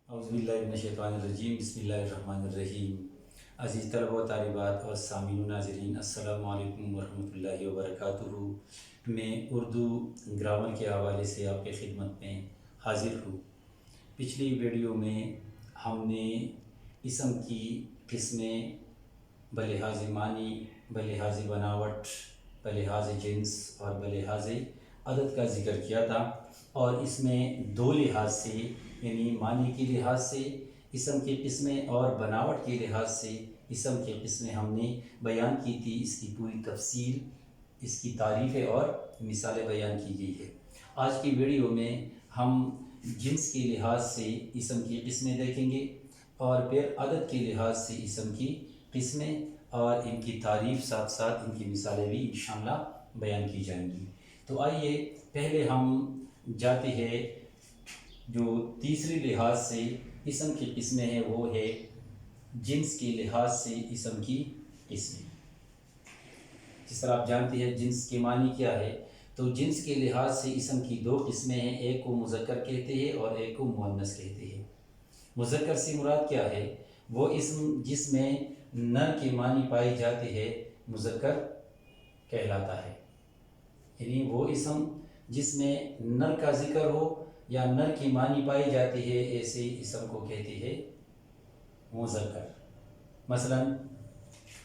اعوذ باللہ من الشیطان الرجیم، بسم اللہ الرحمن الرحیم۔ عزیز طلبہ و طالبات اور سامعین و ناظرین، السلام علیکم ورحمۃ اللہ وبرکاتہ۔ میں اردو گرامر کے حوالے سے آپ کی خدمت میں حاضر ہوں۔ پچھلی ویڈیو میں ہم نے اسم کی قسمیں بلحاظ معنی، بلحاظ بناوٹ، بلحاظ جنس اور بلحاظ عدد کا ذکر کیا تھا، اور اس میں دو لحاظ سے یعنی معنی کے لحاظ سے اسم کی قسمیں اور بناوٹ کے لحاظ سے اسم کی قسمیں ہم نے بیان کی تھی۔ اس کی پوری تفصیل، اس کی تعریفیں اور مثالیں بیان کی گئی ہے۔ آج کی ویڈیو میں ہم جنس کے لحاظ سے اسم کی قسمیں دیکھیں گے، اور پھر عدد کے لحاظ سے اسم کی قسمیں اور ان کی تعریف، ساتھ ساتھ ان کی مثالیں بھی انشاءاللہ بیان کی جائیں گی۔ تو آئیے پہلے ہم جاتے ہیں جو تیسری لحاظ سے اسم کی قسمیں ہیں، وہ ہے جنس کے لحاظ سے اسم کی قسمیں۔ جس طرح آپ جانتے ہیں جنس کے معنی کیا ہے، تو جنس کے لحاظ سے اسم کی دو قسمیں ہیں، ایک کو مذکر کہتے ہیں اور ایک کو مؤنث کہتے ہیں۔ مذکر سے مراد کیا ہے؟ وہ اسم جس میں نر کے معنی پائے جاتے ہیں مذکر کہلاتا ہے، یعنی وہ اسم جس میں نر کا ذکر ہو یا نر کی معنی پائی جاتی ہے، ایسے اسم کو کہتے ہیں مذکر۔ مثلا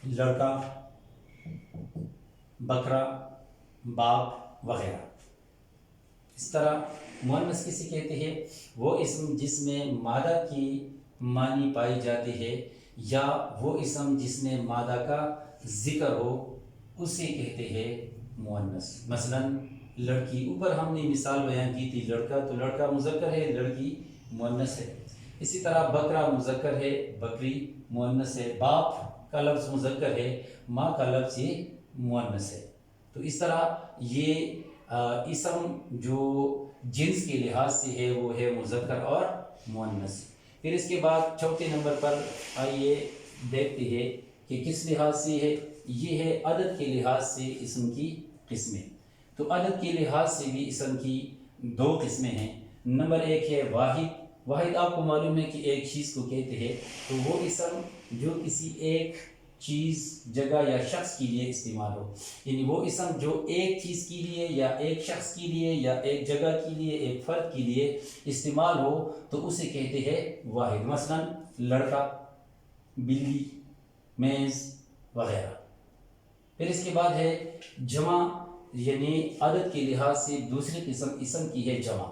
لڑکا، بکرا، باپ وغیرہ۔ اس طرح مؤنث کسے کہتے ہیں؟ وہ اسم جس میں مادہ کی معنی پائی جاتی ہے یا وہ اسم جس میں مادہ کا ذکر ہو، اسے کہتے ہیں مؤنث۔ مثلا لڑکی، اوپر ہم نے مثال بیان کی تھی، لڑکا تو لڑکا مذکر ہے، لڑکی مؤنث ہے۔ اسی طرح بکرا مذکر ہے، بکری مؤنث ہے۔ باپ کا لفظ مذکر ہے، ماں کا لفظ یہ مؤنث ہے۔ تو اس طرح یہ اسم جو جنس کے لحاظ سے ہے وہ ہے مذکر اور مؤنث۔ پھر اس کے بعد چوتھے نمبر پر آئیے دیکھتے ہیں کہ کس لحاظ سے ہے۔ یہ ہے عدد کے لحاظ سے اسم کی قسمیں۔ تو عدد کے لحاظ سے بھی اسم کی دو قسمیں ہیں۔ نمبر ایک ہے واحد۔ واحد آپ کو معلوم ہے کہ ایک چیز کو کہتے ہیں، تو وہ اسم جو کسی ایک چیز، جگہ یا شخص کے لیے استعمال ہو، یعنی وہ اسم جو ایک چیز کے لیے یا ایک شخص کے لیے یا ایک جگہ کے لیے، ایک فرد کے لیے استعمال ہو، تو اسے کہتے ہیں واحد۔ مثلا لڑکا، بلی، میز وغیرہ۔ پھر اس کے بعد ہے جمع، یعنی عدد کے لحاظ سے دوسری قسم اسم کی ہے جمع۔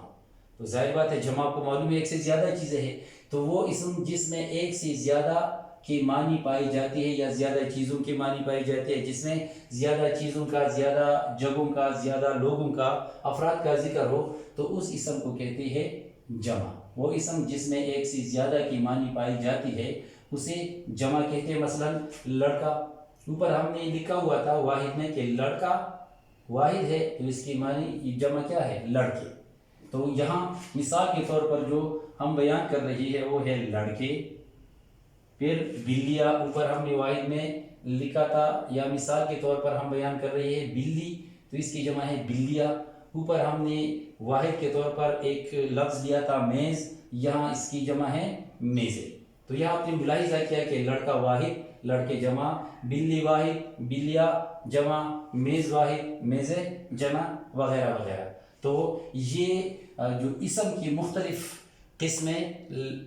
تو ظاہر بات ہے جمع کو معلوم ہے ایک سے زیادہ چیزیں ہیں، تو وہ اسم جس میں ایک سے زیادہ کی معنی پائی جاتی ہے یا زیادہ چیزوں کی معنی پائی جاتی ہے، جس میں زیادہ چیزوں کا، زیادہ جگہوں کا، زیادہ لوگوں کا، افراد کا ذکر ہو، تو اس اسم کو کہتے ہیں جمع۔ وہ اسم جس میں ایک سے زیادہ کی معنی پائی جاتی ہے اسے جمع کہتے ہیں۔ مثلا لڑکا، اوپر ہم نے لکھا ہوا تھا واحد میں کہ لڑکا واحد ہے، تو اس کی معنی جمع کیا ہے؟ لڑکے۔ تو یہاں مثال کے طور پر جو ہم بیان کر رہی ہے وہ ہے لڑکے۔ پھر بلیاں، اوپر ہم نے واحد میں لکھا تھا یا مثال کے طور پر ہم بیان کر رہی ہے بلی، تو اس کی جمع ہے بلیاں۔ اوپر ہم نے واحد کے طور پر ایک لفظ لیا تھا میز، یہاں اس کی جمع ہے میزیں۔ تو یہاں آپ نے ملاحظہ کیا کہ لڑکا واحد، لڑکے جمع، بلی واحد، بلیاں جمع، میز واحد، میزیں جمع وغیرہ وغیرہ۔ تو یہ جو اسم کی مختلف قسمیں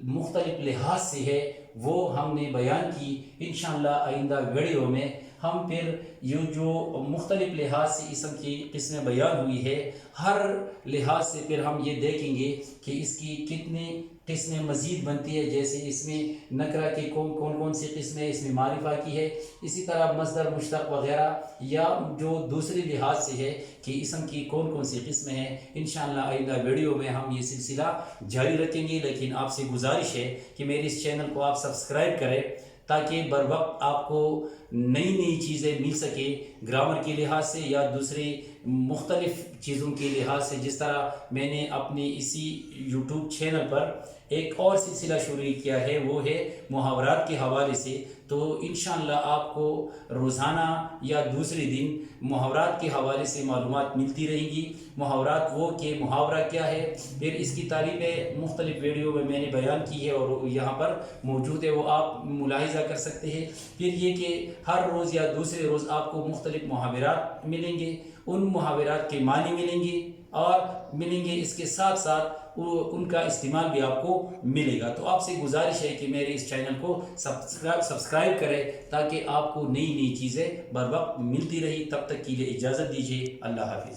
مختلف لحاظ سے ہے وہ ہم نے بیان کی۔ انشاءاللہ آئندہ ویڈیو میں ہم پھر یہ جو مختلف لحاظ سے اسم کی قسمیں بیان ہوئی ہے، ہر لحاظ سے پھر ہم یہ دیکھیں گے کہ اس کی کتنی قسمیں مزید بنتی ہے۔ جیسے اس میں نکرہ کی کون سی قسمیں، اس میں معرفہ کی ہے، اسی طرح مصدر، مشتق وغیرہ، یا جو دوسری لحاظ سے ہے کہ اسم کی کون سی قسمیں ہیں۔ انشاءاللہ آئندہ ویڈیو میں ہم یہ سلسلہ جاری رکھیں گے، لیکن آپ سے گزارش ہے کہ میرے اس چینل کو آپ سبسکرائب کریں تاکہ بر وقت آپ کو نئی چیزیں مل سکے گرامر کے لحاظ سے یا دوسری مختلف چیزوں کے لحاظ سے۔ جس طرح میں نے اپنی اسی یوٹیوب چینل پر ایک اور سلسلہ شروع کیا ہے، وہ ہے محاورات کے حوالے سے۔ تو انشاءاللہ آپ کو روزانہ یا دوسرے دن محاورات کے حوالے سے معلومات ملتی رہیں گی۔ محاورات وہ کہ محاورہ کیا ہے، پھر اس کی تعریفیں مختلف ویڈیو میں نے بیان کی ہے اور یہاں پر موجود ہے، وہ آپ ملاحظہ کر سکتے ہیں۔ پھر یہ کہ ہر روز یا دوسرے روز آپ کو مختلف محاورات ملیں گے، ان محاورات کے معنی ملیں گے اور ملیں گے اس کے ساتھ ساتھ ان کا استعمال بھی آپ کو ملے گا۔ تو آپ سے گزارش ہے کہ میرے اس چینل کو سبسکرائب کریں تاکہ آپ کو نئی نئی چیزیں بر وقت ملتی رہی۔ تب تک کے لیے اجازت دیجیے، اللہ حافظ۔